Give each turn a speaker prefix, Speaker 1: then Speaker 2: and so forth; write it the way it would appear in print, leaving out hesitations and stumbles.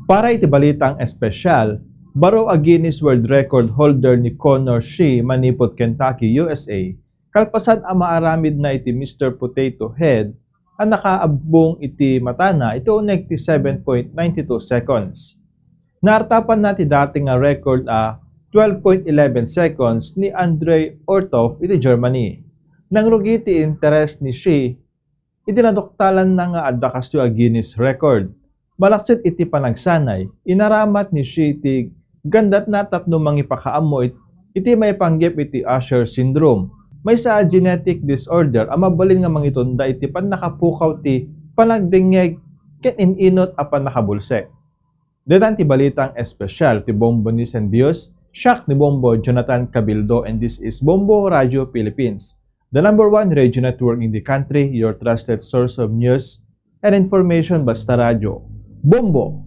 Speaker 1: Para iti balitang espesyal, baro a Guinness World Record holder ni Connor Shea manipot Kentucky, USA, kalpasan ang maaramid na iti Mr. Potato Head ang nakaabong iti matana ito 97.92 seconds. Naartapan na ti dati nga record a 12.11 seconds ni Andrei Ortov iti Germany. Nang rugi ti interest ni Shea, itinadoktalan na nga adda kasto a Guinness record. Malaksit iti panagsanay, inaramat ni Shea ti gandat natap no mangipakaamo iti may panggep iti Usher syndrome. May sa genetic disorder ang mabalin nga mangitunda iti pan nakapukaw ti panagdingeg ken ininot a panakabulsek. Detan ti balitang espesyal ti Bombo News and Views, siak ni Bombo Jonathan Cabildo, and this is Bombo Radio Philippines, the #1 radio network in the country, your trusted source of news and information. Basta Radio. Bombo!